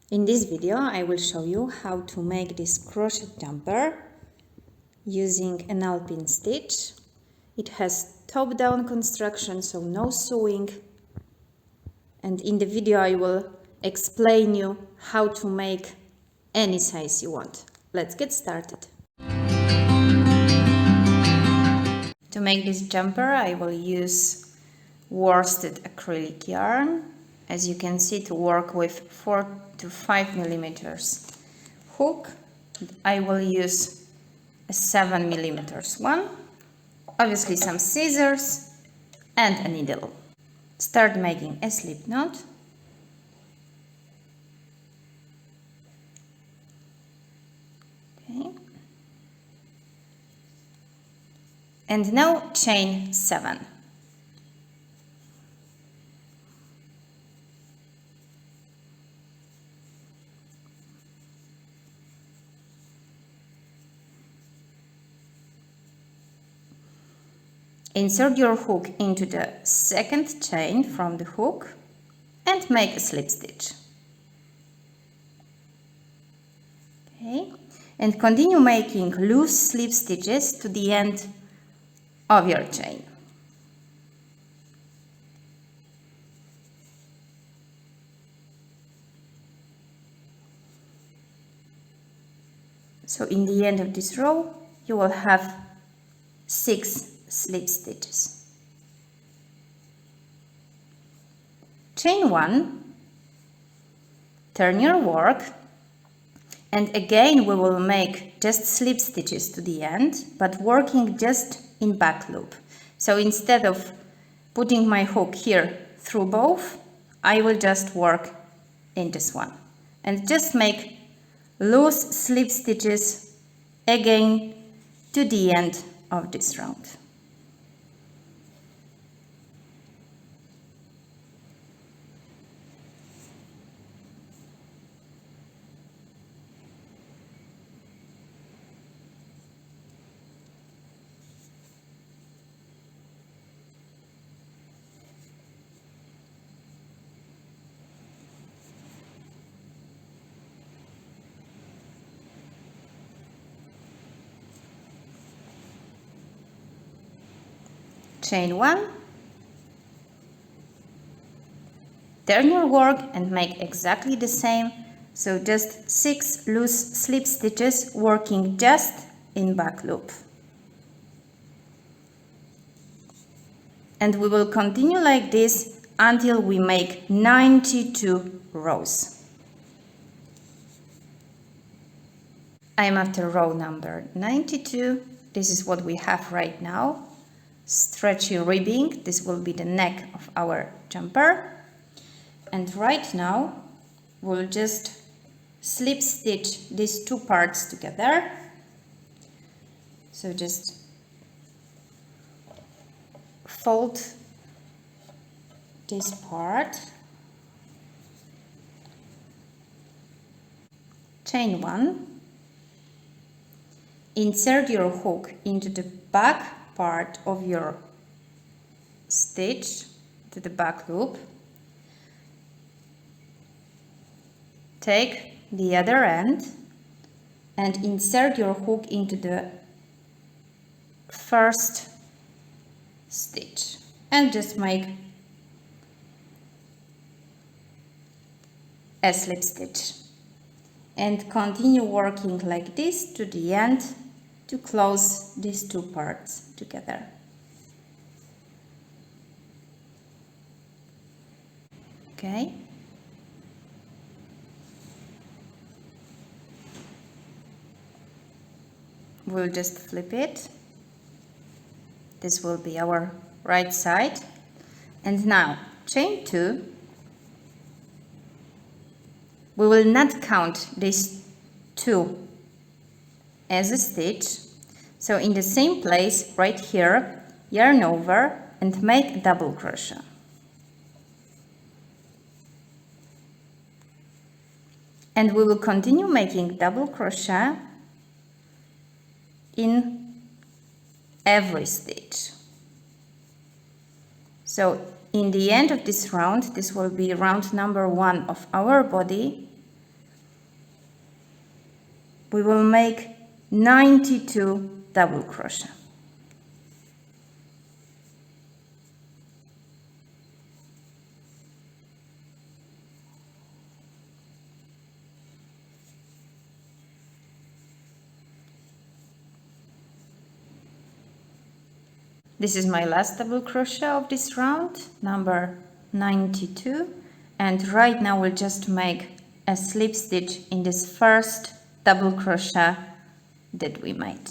In this video I will show you how to make this crochet jumper using an Alpine stitch. It has top-down construction, so no sewing, and in the video I will explain you how to make any size you want. Let's get started. To make this jumper I will use worsted acrylic yarn, as you can see, to work with 4 to 5 millimeters hook. I will use a 7 millimeters one, obviously some scissors and a needle. Start making a slip knot. Okay. And now chain 7. Insert your hook into the second chain from the hook and make a slip stitch. Okay. And continue making loose slip stitches to the end of your chain. So in the end of this row you will have 6 slip stitches. Chain 1, turn your work, and again we will make just slip stitches to the end, but working just in back loop. So instead of putting my hook here through both, I will just work in this one and just make loose slip stitches again to the end of this round. Chain 1, turn your work and make exactly the same, so just 6 loose slip stitches working just in back loop. And we will continue like this until we make 92 rows. I am after row number 92. This is what we have right now. Stretchy ribbing, this will be the neck of our jumper, and right now we'll just slip stitch these two parts together. So just fold this part, chain 1, insert your hook into the back part of your stitch, to the back loop, take the other end and insert your hook into the first stitch and just make a slip stitch and continue working like this to the end to close these two parts together. Okay. We'll just flip it. This will be our right side. And now, chain 2. We will not count these 2 as a stitch, so in the same place right here, yarn over and make a double crochet. And we will continue making double crochet in every stitch. So in the end of this round, this will be round number 1 of our body. we will make 92 double crochet. This is my last double crochet of this round, number 92, and right now we'll just make a slip stitch in this first double crochet that we made.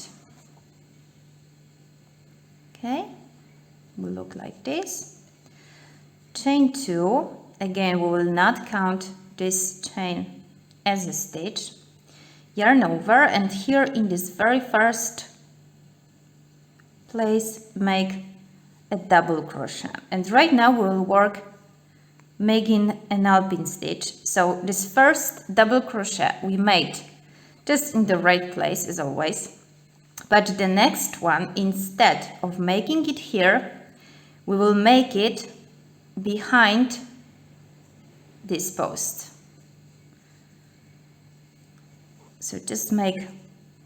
Okay, will look like this. Chain 2, again we will not count this chain as a stitch. Yarn over, and here in this very first place make a double crochet, and right now we'll work making an alpine stitch. So this first double crochet we made just in the right place as always, but the next one, instead of making it here, we will make it behind this post. So just make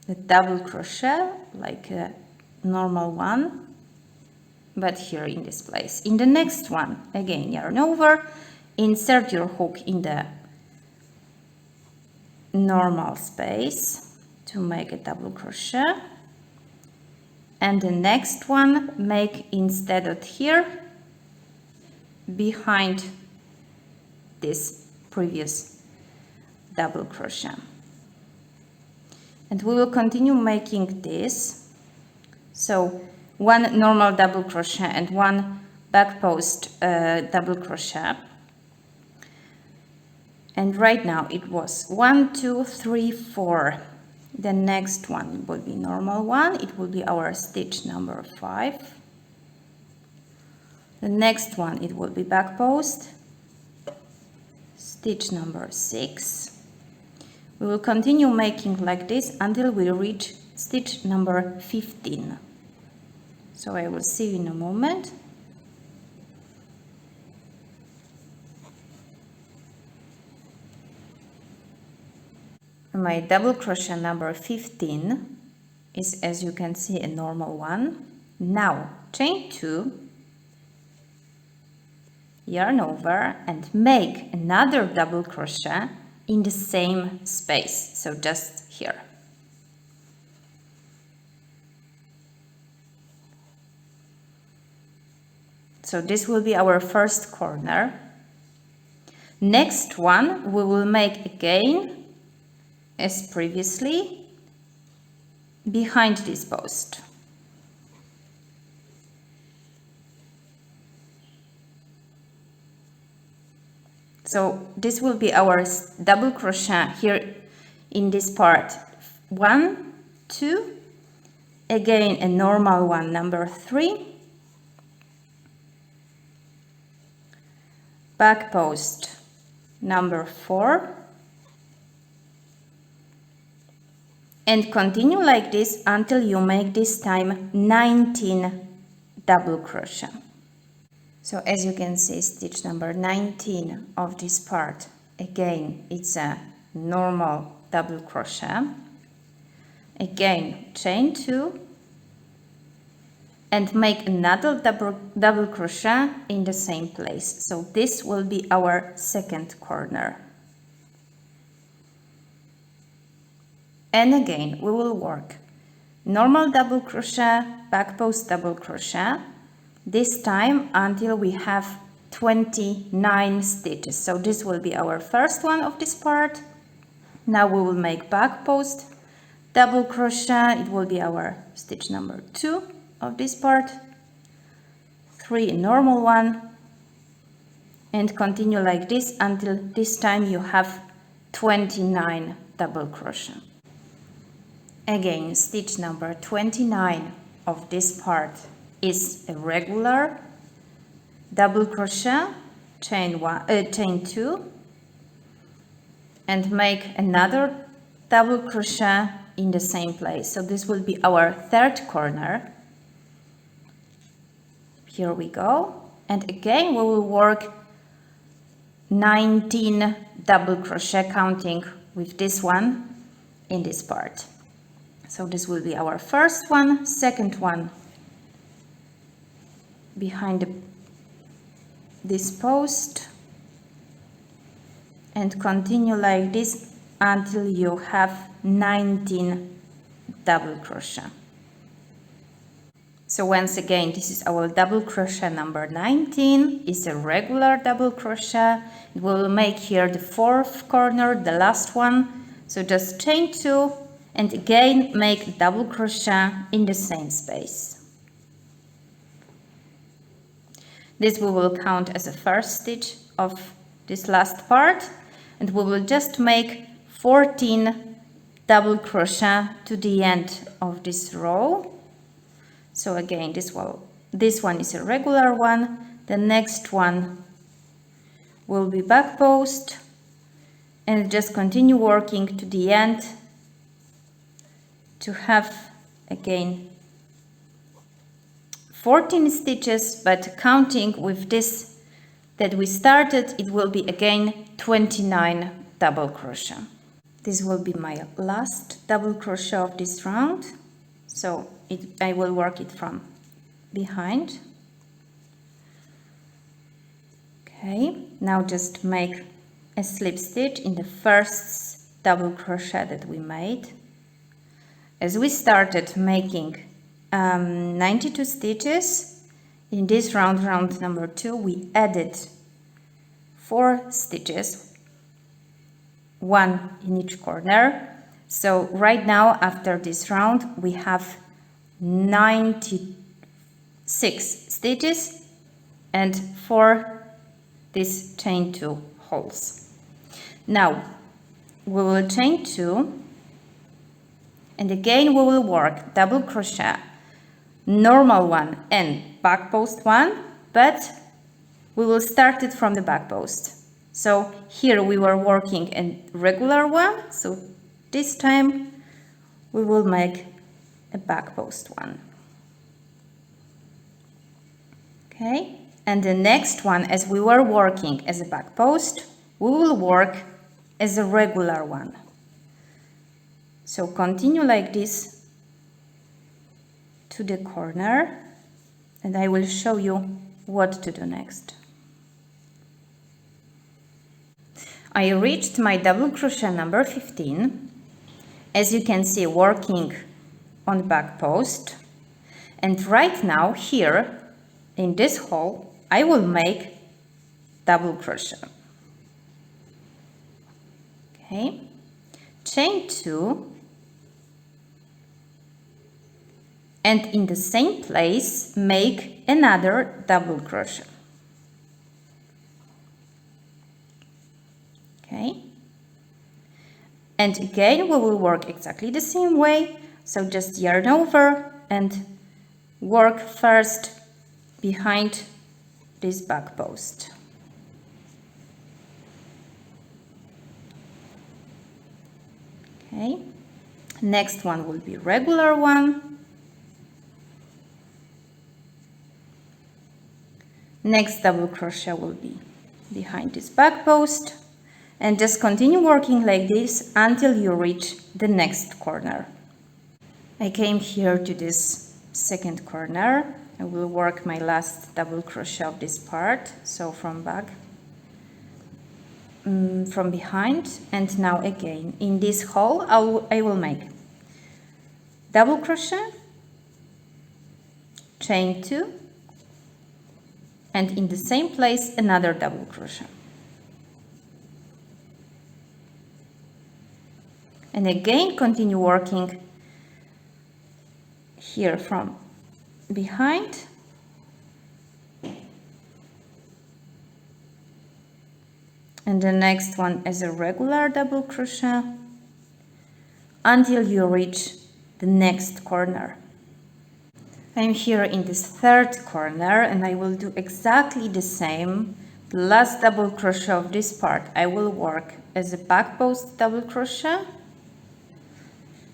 a double crochet like a normal one, but here in this place. In the next one, again yarn over, insert your hook in the normal space to make a double crochet, and the next one make, instead of here, behind this previous double crochet. And we will continue making this. So one normal double crochet and one back post double crochet. And right now it was 1, 2, 3, 4. The next one will be normal one. It will be our stitch number 5. The next one, it will be back post, stitch number 6. We will continue making like this until we reach stitch number 15. So I will see you in a moment. My double crochet number 15 is, as you can see, a normal one. Now chain 2, yarn over, and make another double crochet in the same space, so just here. So this will be our first corner. Next one we will make again as previously behind this post. So this will be our double crochet here in this part. 1, 2, again a normal one, number 3, back post number 4, and continue like this until you make this time 19 double crochet. So as you can see, stitch number 19 of this part, again it's a normal double crochet. Again chain 2 and make another double crochet in the same place. So this will be our second corner. And again we will work normal double crochet, back post double crochet, this time until we have 29 stitches. So this will be our first one of this part. Now we will make back post double crochet. It will be our stitch number 2 of this part, 3 normal one, and continue like this until this time you have 29 double crochet. Again, stitch number 29 of this part is a regular double crochet, chain 2, and make another double crochet in the same place. So this will be our third corner. Here we go, and again we will work 19 double crochet, counting with this one in this part. So this will be our first one, second one behind this post, and continue like this until you have 19 double crochet. So once again, this is our double crochet number 19. It's a regular double crochet. We will make here the fourth corner, the last one. So just chain 2 and again make double crochet in the same space. This we will count as a first stitch of this last part, and we will just make 14 double crochet to the end of this row. So again, this one is a regular one. The next one will be back post, and just continue working to the end to have again 14 stitches, but counting with this that we started, it will be again 29 double crochet. This will be my last double crochet of this round. So I will work it from behind. Okay, now just make a slip stitch in the first double crochet that we made. As we started making 92 stitches, in this round number 2, we added 4 stitches, 1 in each corner. So right now, after this round, we have 96 stitches and 4 this chain 2 holes. Now we will chain 2, and again we will work double crochet, normal one and back post one, but we will start it from the back post. So here we were working a regular one, so this time we will make a back post one. Okay, and the next one, as we were working as a back post, we will work as a regular one. So continue like this to the corner, and I will show you what to do next. I reached my double crochet number 15, as you can see, working on the back post, and right now here in this hole I will make double crochet. Okay, chain 2, and in the same place make another double crochet. Okay, and again we will work exactly the same way, so just yarn over and work first behind this back post. Okay, next one will be regular one. Next double crochet will be behind this back post, and just continue working like this until you reach the next corner. I came here to this second corner. I will work my last double crochet of this part, so from back, from behind, and now again in this hole I will make double crochet, chain 2, and in the same place another double crochet. And again continue working here from behind, and the next one as a regular double crochet until you reach the next corner. I'm here in this third corner, and I will do exactly the same. The last double crochet of this part I will work as a back post double crochet.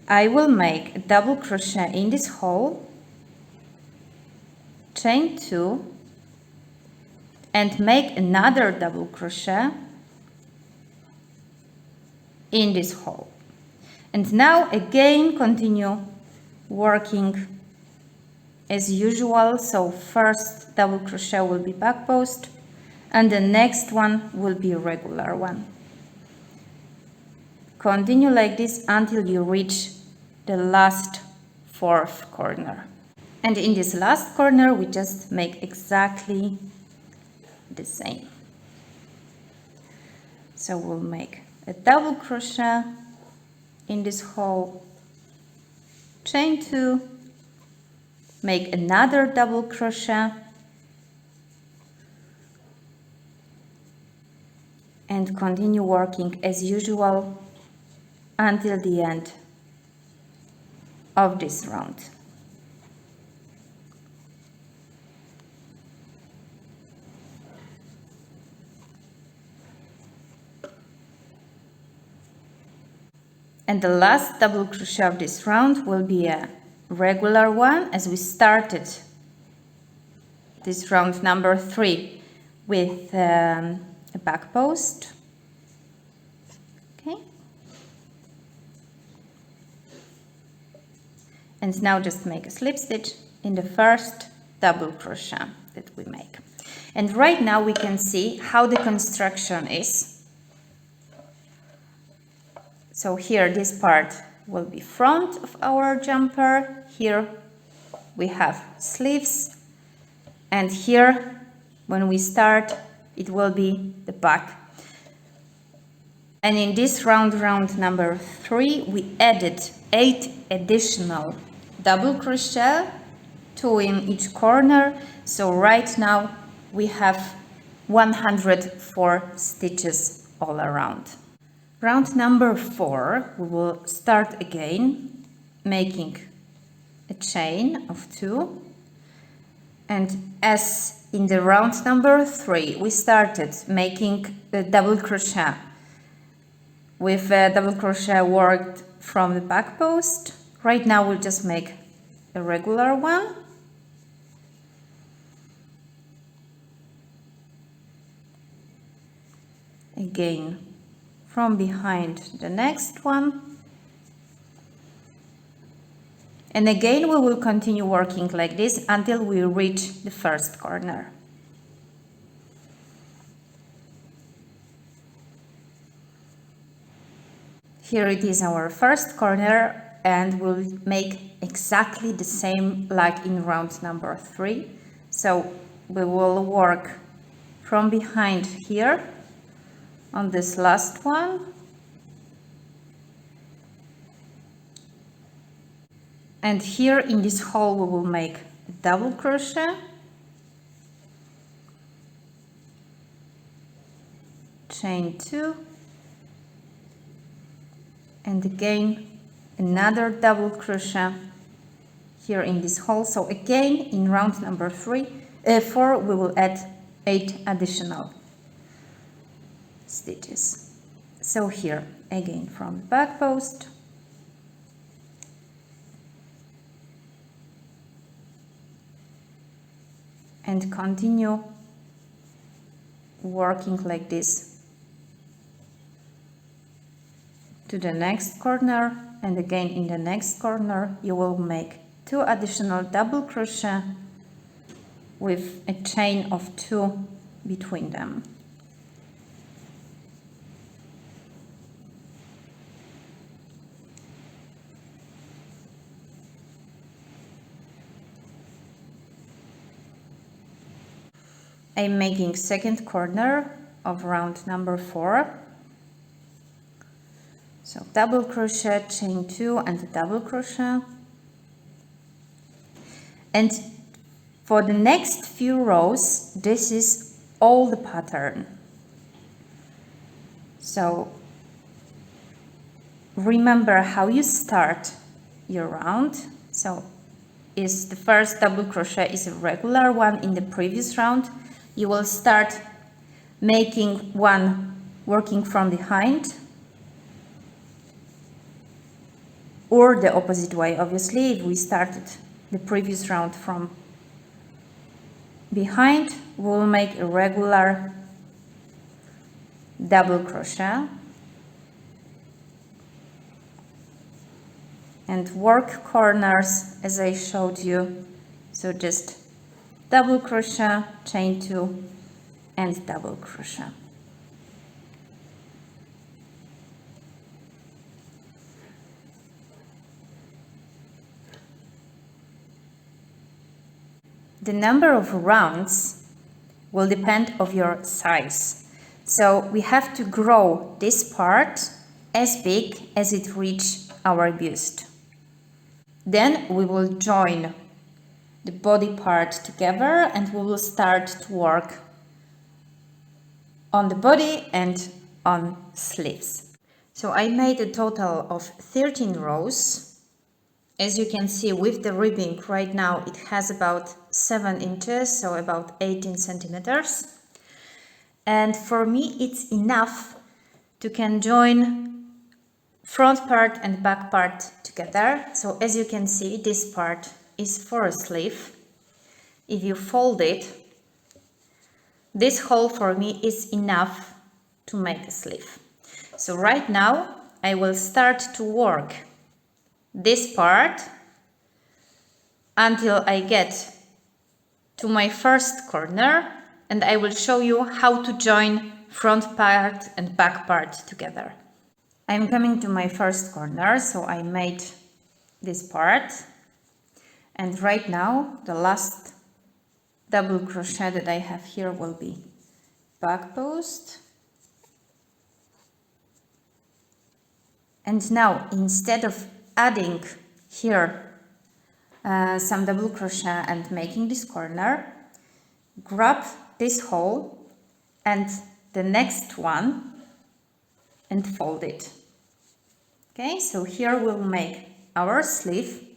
I will make a double crochet in this hole, chain 2, and make another double crochet in this hole. And now again continue working as usual. So first double crochet will be back post and the next one will be a regular one. Continue like this until you reach the last fourth corner. And in this last corner we just make exactly the same. So we'll make a double crochet in this hole, chain 2, make another double crochet, and continue working as usual until the end of this round. And the last double crochet of this round will be a regular one, as we started this round number 3 with a back post. Okay. And now just make a slip stitch in the first double crochet that we make. And right now we can see how the construction is. So here this part will be front of our jumper, here we have sleeves, and here when we start it will be the back. And in this round number 3 we added 8 additional double crochet, 2 in each corner, so right now we have 104 stitches all around. Round number 4 we will start again making a chain of 2, and as in the round number 3 we started making a double crochet with a double crochet worked from the back post. Right now we'll just make a regular one. Again from behind the next one, and again we will continue working like this until we reach the first corner. Here it is our first corner, and we'll make exactly the same like in round number 3. So we will work from behind here on this last one, and here in this hole we will make a double crochet, chain 2, and again another double crochet here in this hole. So again in round number 4 we will add 8 additional stitches. So here again from the back post, and continue working like this to the next corner, and again in the next corner you will make 2 additional double crochet with a chain of 2 between them. I'm making second corner of round number 4. So double crochet, chain 2, and a double crochet. And for the next few rows, this is all the pattern. So remember how you start your round. So is the first double crochet is a regular one in the previous round. You will start making one working from behind, or the opposite way, obviously. If we started the previous round from behind, we'll make a regular double crochet, and work corners as I showed you. So just double crochet, chain 2 and double crochet. The number of rounds will depend on your size. So we have to grow this part as big as it reaches our bust. Then we will join the body part together and we will start to work on the body and on sleeves. So I made a total of 13 rows. As you can see, with the ribbing right now it has about 7 inches, so about 18 centimeters. And for me it's enough to can join front part and back part together. So as you can see, this part is for a sleeve. If you fold it, this hole for me is enough to make a sleeve. So right now I will start to work this part until I get to my first corner, and I will show you how to join front part and back part together. I'm coming to my first corner, so I made this part, and right now the last double crochet that I have here will be back post. And now instead of adding here some double crochet and making this corner, grab this hole and the next one and fold it. Okay, so here we'll make our sleeve,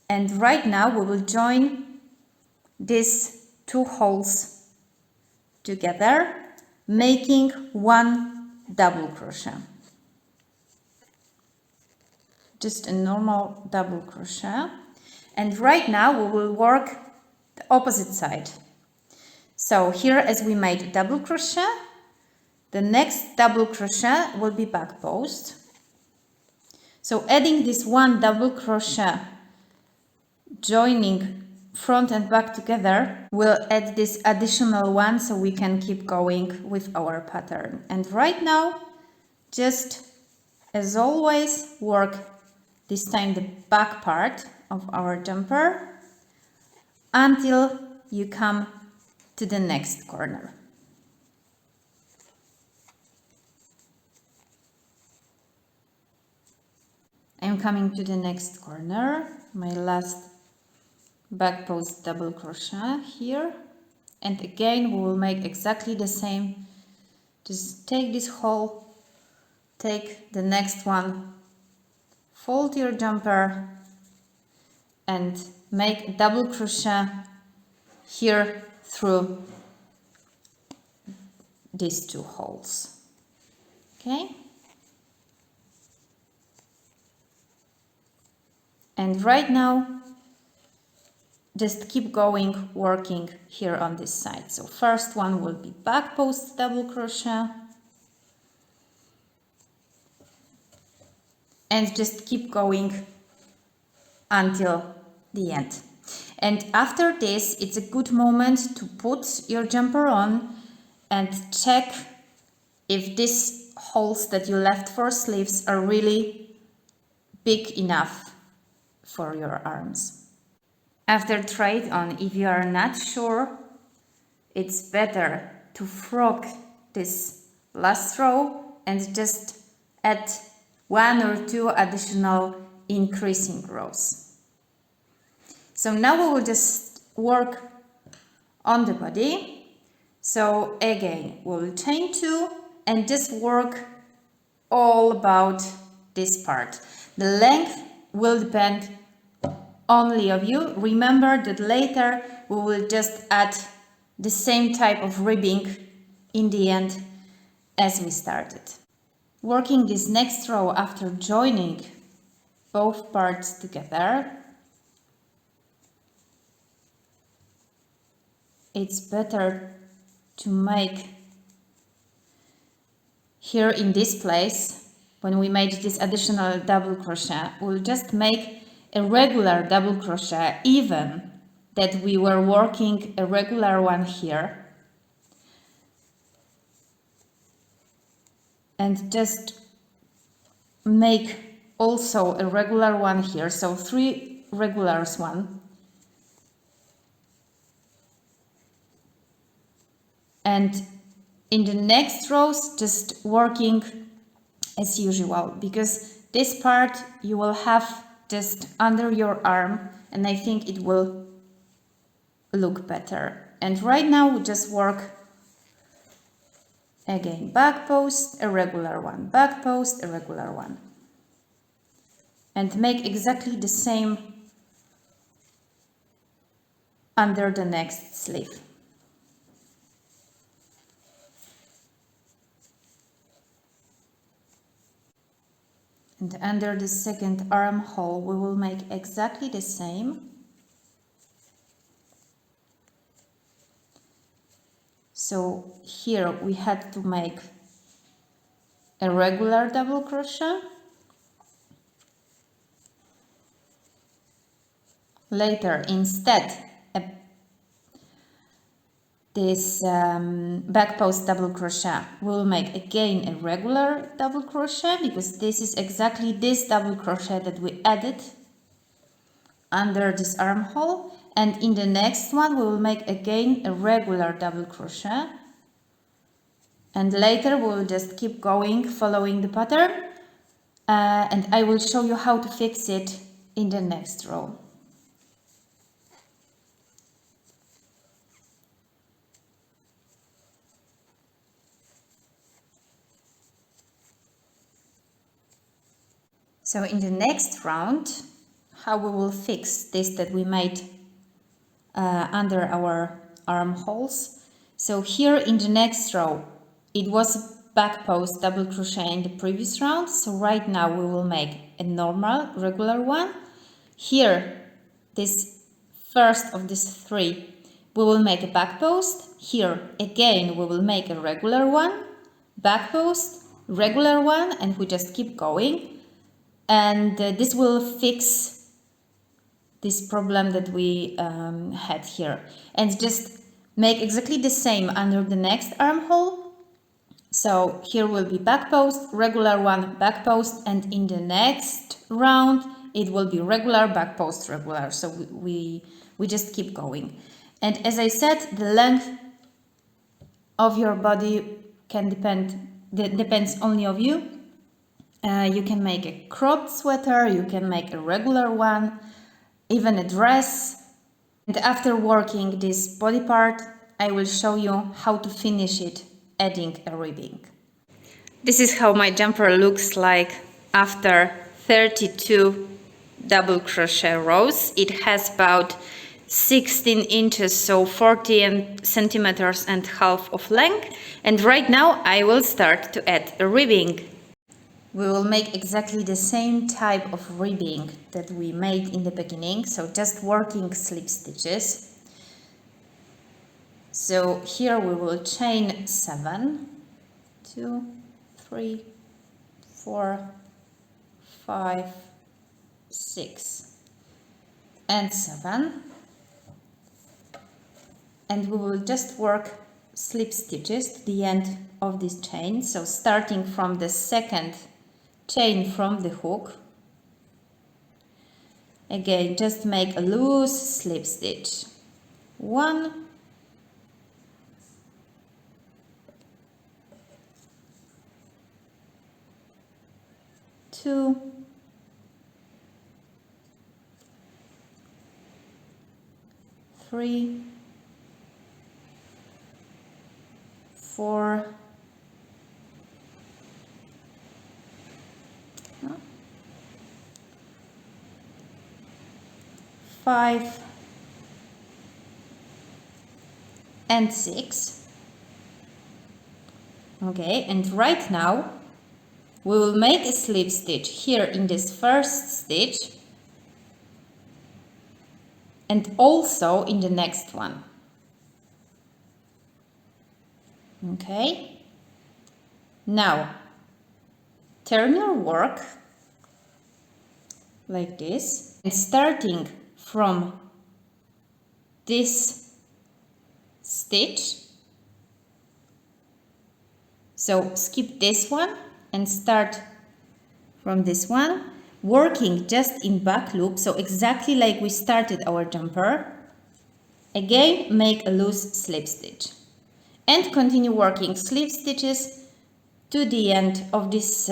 and right now we will join these two holes together, making one double crochet. Just a normal double crochet. And right now we will work the opposite side. So here, as we made double crochet, the next double crochet will be back post. So adding this one double crochet, joining front and back together, will add this additional one so we can keep going with our pattern. And right now, just as always, work this time the back part of our jumper until you come to the next corner. I'm coming to the next corner, my last back post double crochet here, and again we will make exactly the same. Just take this hole, take the next one, fold your jumper and make a double crochet here through these two holes. Okay, and right now just keep going, working here on this side. So first one will be back post double crochet, and just keep going until the end. And after this, it's a good moment to put your jumper on and check if these holes that you left for sleeves are really big enough for your arms. After try it on, if you are not sure, it's better to frog this last row and just add 1 or 2 additional increasing rows. So now we will just work on the body. So again, we'll chain 2 and just work all about this part. The length will depend only of you. Remember that later we will just add the same type of ribbing in the end as we started. Working this next row after joining both parts together, it's better to make here in this place when we made this additional double crochet, we'll just make a regular double crochet, even that we were working a regular one here, and just make also a regular one here, so 3 regulars one, and in the next rows just working as usual, because this part you will have just under your arm, and I think it will look better. And right now we just work again, back post, a regular one, back post, a regular one, and make exactly the same under the next sleeve. And under the second armhole we will make exactly the same. So here we had to make a regular double crochet. Later, instead, this back post double crochet, we'll make again a regular double crochet, because this is exactly this double crochet that we added under this armhole. And in the next one we will make again a regular double crochet, and later we will just keep going following the pattern, and I will show you how to fix it in the next row. So in the next round, how we will fix this that we made under our armholes. So here in the next row, it was back post double crochet in the previous round. So right now we will make a normal regular one. Here, this first of these 3, we will make a back post. Here again we will make a regular one, back post, regular one, and we just keep going. And this will fix this problem that we had here. And just make exactly the same under the next armhole. So here will be back post, regular one, back post, and in the next round it will be regular, back post, regular. So we just keep going. And as I said, the length of your body depends only of you. You can make a cropped sweater, you can make a regular one, even a dress. And after working this body part, I will show you how to finish it, adding a ribbing. This is how my jumper looks like after 32 double crochet rows. It has about 16 inches, so 40 centimeters and half of length. And right now I will start to add a ribbing. We will make exactly the same type of ribbing that we made in the beginning, so just working slip stitches. So here we will chain 7, 2, 3, 4, 5, 6, and 7. And we will just work slip stitches to the end of this chain. So starting from the second chain from the hook, again just make a loose slip stitch. 1, 2, 3, 4, 5, and 6. Okay, and right now we will make a slip stitch here in this first stitch and also in the next one. Okay, now turn your work like this, and starting from this stitch, so skip this one and start from this one, working just in back loop, so exactly like we started our jumper. Again, make a loose slip stitch and continue working slip stitches to the end of this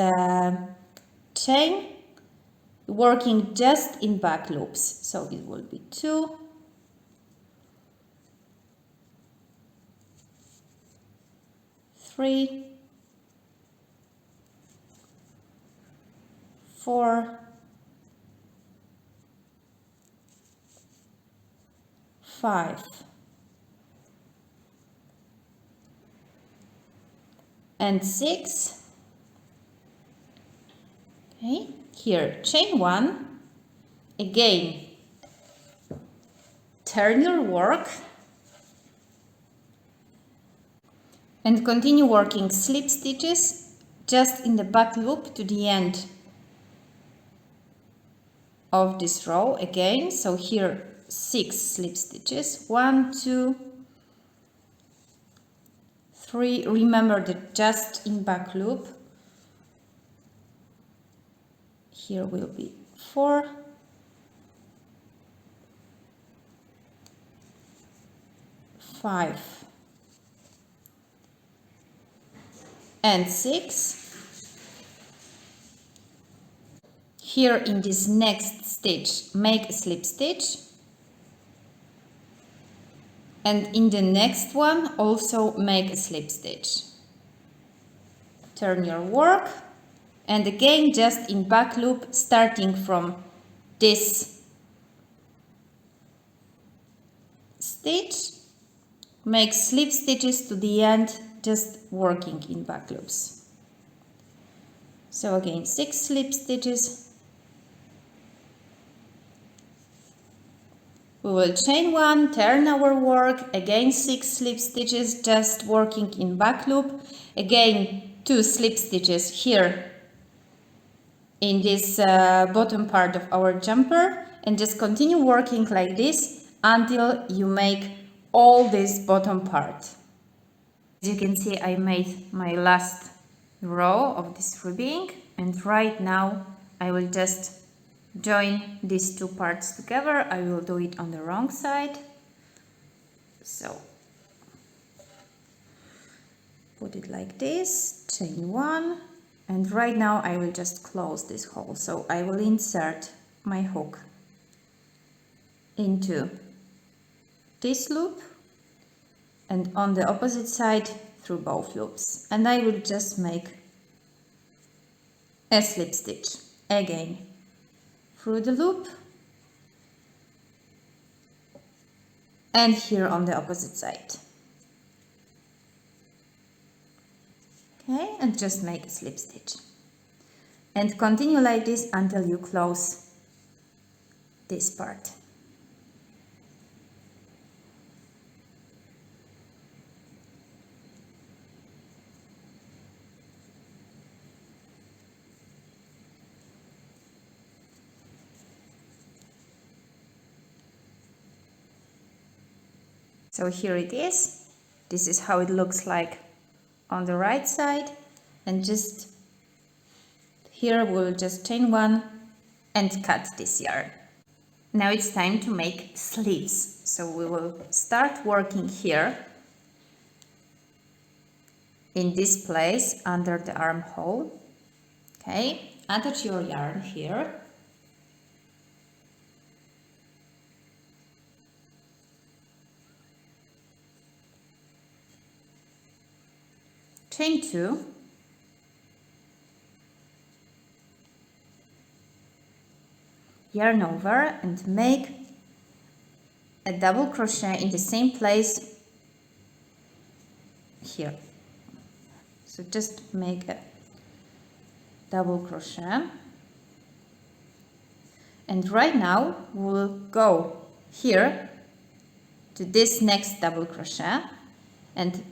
chain, working just in back loops. So it will be 2, 3, 4, 5, and 6. Okay, here chain 1, again turn your work and continue working slip stitches just in the back loop to the end of this row again. So here 6 slip stitches, 1, 2, 3, remember that just in back loop. Here will be 4, 5, and 6. Here in this next stitch, make a slip stitch, and in the next one also make a slip stitch. Turn your work, and again just in back loop, starting from this stitch, make slip stitches to the end, just working in back loops. So again 6 slip stitches. We will chain 1, turn our work, again 6 slip stitches, just working in back loop, again 2 slip stitches here in this bottom part of our jumper, and just continue working like this until you make all this bottom part. As you can see, I made my last row of this ribbing, and right now I will just join these 2 parts together. I will do it on the wrong side, so put it like this, chain 1, and right now I will just close this hole. So I will insert my hook into this loop and on the opposite side through both loops, and I will just make a slip stitch again through the loop and here on the opposite side. Okay, and just make a slip stitch and continue like this until you close this part. So here it is. This is how it looks like on the right side, and just here we'll just chain 1 and cut this yarn. Now it's time to make sleeves. So we will start working here in this place under the armhole. Okay, attach your yarn here. Chain 2, yarn over and make a double crochet in the same place here. So just make a double crochet, and right now we'll go here to this next double crochet and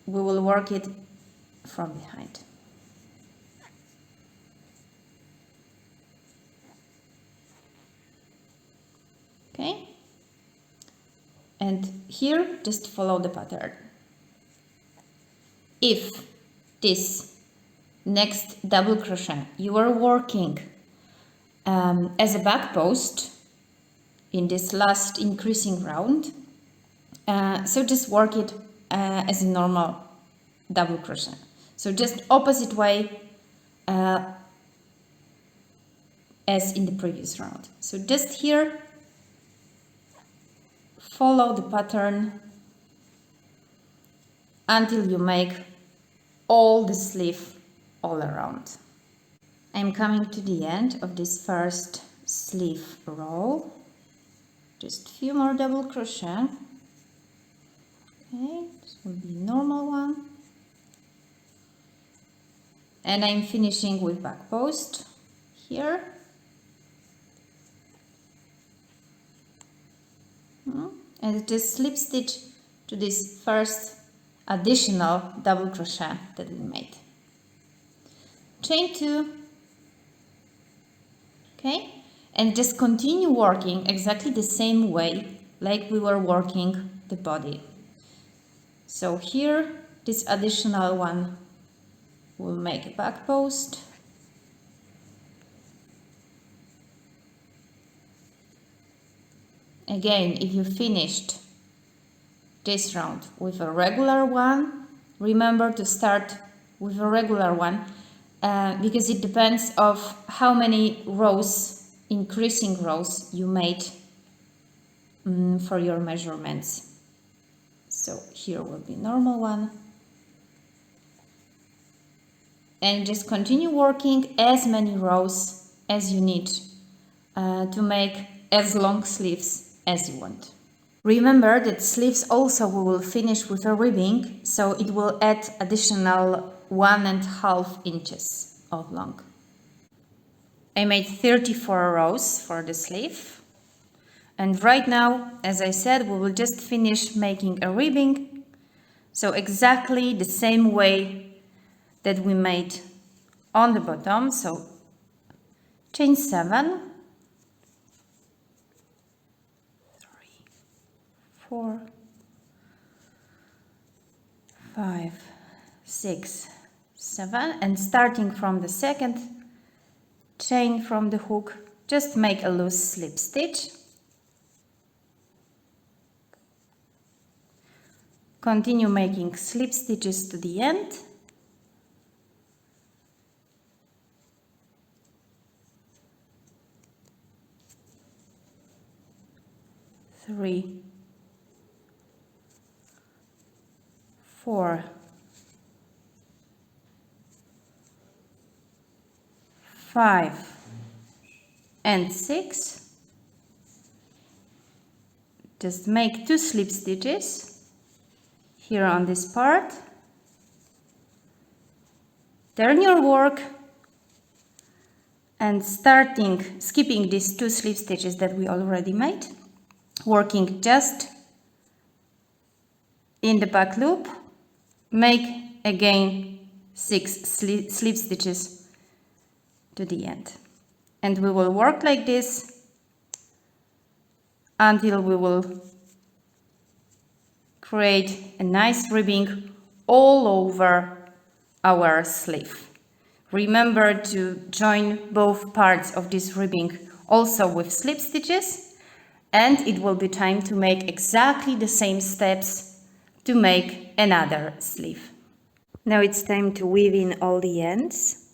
we will work it from behind. and here just follow the pattern. If this next double crochet you are working as a back post in this last increasing round, so just work it as a normal double crochet, so just opposite way as in the previous round. So just here follow the pattern until you make all the sleeve all around. I'm coming to the end of this first sleeve row. Just a few more double crochet. Okay, this will be a normal one. And I'm finishing with back post here. And just slip stitch to this first additional double crochet that we made. Chain 2. Okay, and just continue working exactly the same way like we were working the body. So here this additional one will make a back post. Again, if you finished this round with a regular one, remember to start with a regular one because it depends of how many rows, increasing rows you made for your measurements. So here will be normal one. And just continue working as many rows as you need to make as long sleeves as you want. Remember that sleeves also we will finish with a ribbing, so it will add additional 1.5 inches of long. I made 34 rows for the sleeve, and right now, as I said, we will just finish making a ribbing, so exactly the same way that we made on the bottom. So chain 7, 4, 5, 6, 7, and starting from the second chain from the hook, just make a loose slip stitch. Continue making slip stitches to the end. Three, 4, 5, and 6. Just make 2 slip stitches here on this part. Turn your work and skipping these 2 slip stitches that we already made, working just in the back loop, make again 6 slip stitches to the end. And we will work like this until we will create a nice ribbing all over our sleeve. Remember to join both parts of this ribbing also with slip stitches, and it will be time to make exactly the same steps to make another sleeve. Now it's time to weave in all the ends,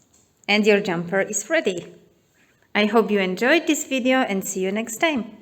and your jumper is ready. I hope you enjoyed this video and see you next time.